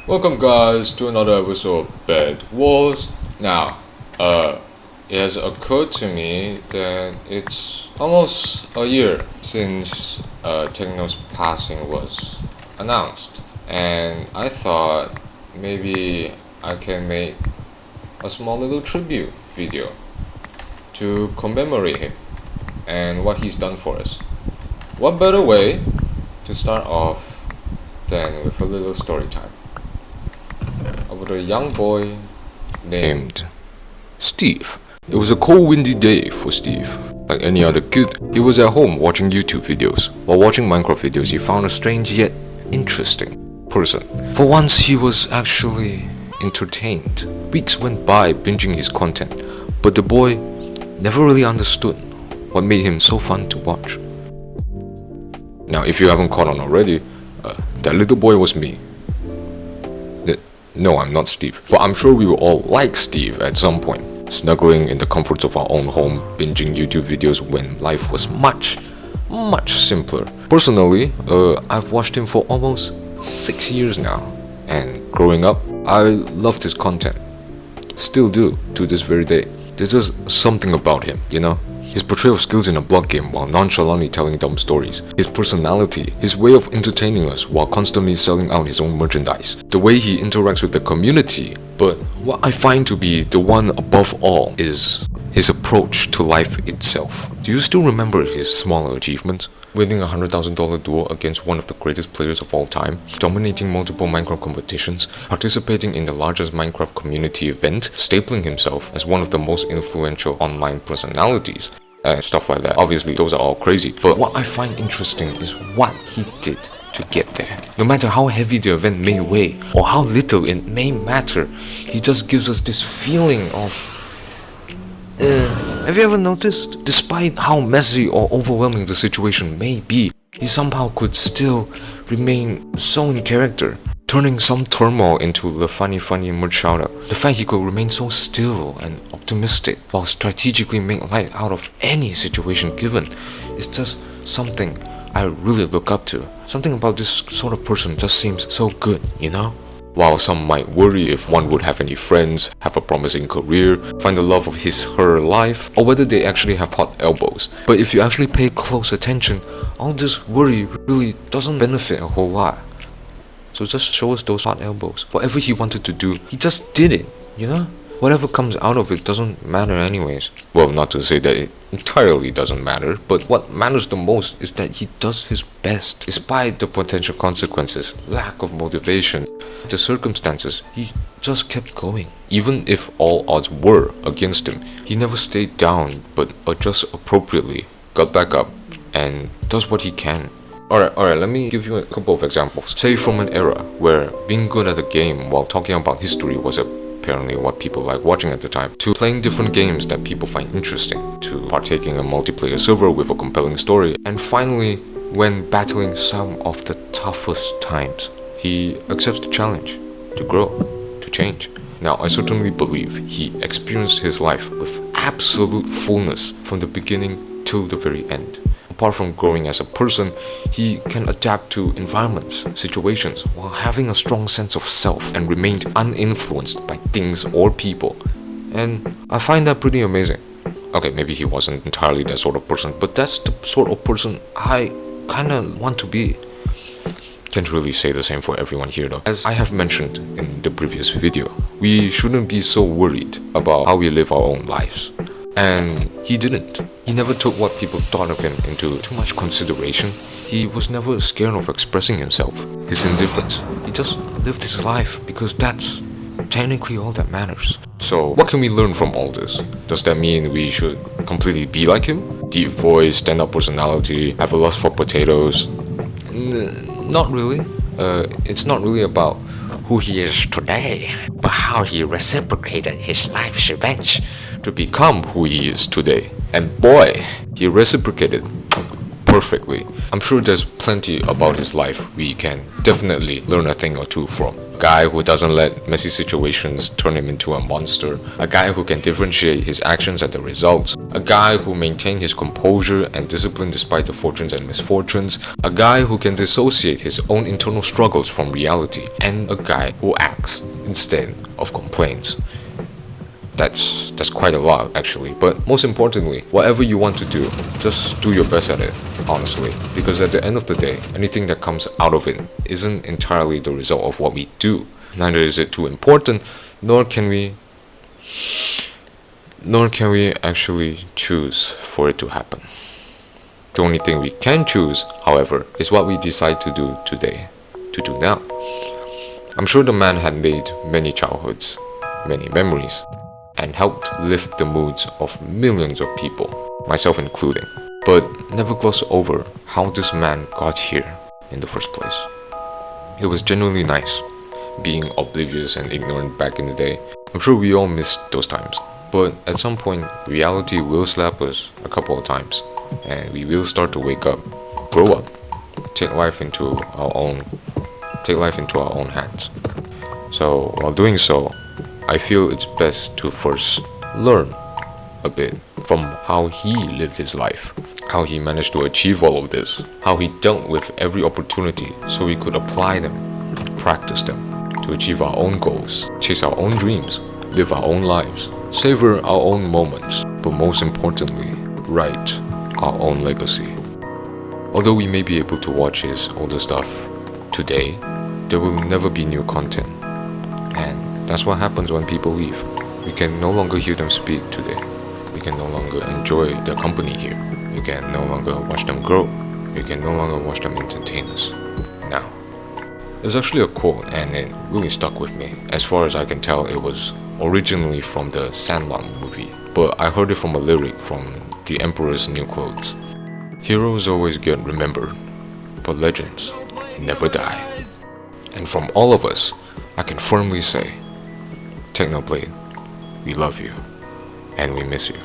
Welcome guys to another episode of Bed Wars. Now, it has occurred to me that it's almost a year since Techno's passing was announced, and I thought maybe I can make a small little tribute video to commemorate him and what he's done for us. What better way to start off than with a little story time about a young boy named Steve. It was a cold, windy day for Steve. Like any other kid, he was at home watching YouTube videos. While watching Minecraft videos, he found a strange yet interesting person. For once, he was actually entertained. Weeks went by binging his content, but the boy never really understood what made him so fun to watch. Now, if you haven't caught on already, that little boy was me. No, I'm not Steve, but I'm sure we were all like Steve at some point, snuggling in the comforts of our own home, binging YouTube videos when life was much simpler. Personally, I've watched him for almost 6 years now, and growing up, I loved his content. Still do, to this very day. There's just something about him, you know? His portrayal of skills in a block game while nonchalantly telling dumb stories. His personality, his way of entertaining us while constantly selling out his own merchandise. The way he interacts with the community. But what I find to be the one above all is his approach to life itself. Do you still remember his smaller achievements? Winning a $100,000 duel against one of the greatest players of all time, dominating multiple Minecraft competitions, participating in the largest Minecraft community event, stapling himself as one of the most influential online personalities, and stuff like that. Obviously, those are all crazy, but what I find interesting is what he did to get there. No matter how heavy the event may weigh, or how little it may matter, he just gives us this feeling of have you ever noticed? Despite how messy or overwhelming the situation may be, he somehow could still remain so in character, turning some turmoil into the funny merch shoutout. The fact he could remain so still and optimistic while strategically make light out of any situation given is just something I really look up to. Something about this sort of person just seems so good, you know? While some might worry if one would have any friends, have a promising career, find the love of her life, or whether they actually have hot elbows. But if you actually pay close attention, all this worry really doesn't benefit a whole lot. So just show us those hot elbows. Whatever he wanted to do, he just did it, you know? Whatever comes out of it doesn't matter anyways. Well, not to say that it entirely doesn't matter, but what matters the most is that he does his best. Despite the potential consequences, lack of motivation, the circumstances, he just kept going. Even if all odds were against him, he never stayed down, but adjusts appropriately, got back up, and does what he can. Alright, let me give you a couple of examples. Say from an era where being good at a game while talking about history was apparently what people like watching at the time, to playing different games that people find interesting, to partaking in a multiplayer server with a compelling story, and finally, when battling some of the toughest times, he accepts the challenge, to grow, to change. Now, I certainly believe he experienced his life with absolute fullness from the beginning till the very end. Apart from growing as a person, he can adapt to environments, situations, while having a strong sense of self and remained uninfluenced by things or people. And I find that pretty amazing. Okay, maybe he wasn't entirely that sort of person, but that's the sort of person I kinda want to be. Can't really say the same for everyone here though. As I have mentioned in the previous video, we shouldn't be so worried about how we live our own lives. And he didn't. He never took what people thought of him into too much consideration. He was never scared of expressing himself, his indifference. He just lived his life because that's technically all that matters. So what can we learn from all this? Does that mean we should completely be like him? Deep voice, stand-up personality, have a lust for potatoes? Not really. It's not really about who he is today, but how he reciprocated his life's revenge to become who he is today. And boy, he reciprocated perfectly. I'm sure there's plenty about his life we can definitely learn a thing or two from. A guy who doesn't let messy situations turn him into a monster. A guy who can differentiate his actions and the results. A guy who maintained his composure and discipline despite the fortunes and misfortunes. A guy who can dissociate his own internal struggles from reality. And a guy who acts instead of complains. That's quite a lot actually, but most importantly, whatever you want to do, just do your best at it, honestly, because at the end of the day, anything that comes out of it isn't entirely the result of what we do. Neither is it too important, nor can we actually choose for it to happen. The only thing we can choose, however, is what we decide to do today, to do now. I'm sure the man had made many childhoods, many memories, and helped lift the moods of millions of people, myself including. But never gloss over how this man got here in the first place. It was genuinely nice, being oblivious and ignorant back in the day. I'm sure we all missed those times. But at some point, reality will slap us a couple of times, and we will start to wake up, grow up, take life into our own hands. So while doing so, I feel it's best to first learn a bit from how he lived his life, how he managed to achieve all of this, how he dealt with every opportunity so we could apply them, practice them, to achieve our own goals, chase our own dreams, live our own lives, savor our own moments, but most importantly, write our own legacy. Although we may be able to watch his older stuff today, there will never be new content. And that's what happens when people leave. We can no longer hear them speak today. We can no longer enjoy their company here. We can no longer watch them grow. We can no longer watch them entertain us. Now, there's actually a quote and it really stuck with me. As far as I can tell, it was originally from the Salah movie, but I heard it from a lyric from The Emperor's New Clothes. Heroes always get remembered, but legends never die. And from all of us, I can firmly say, Technoblade, we love you, and we miss you.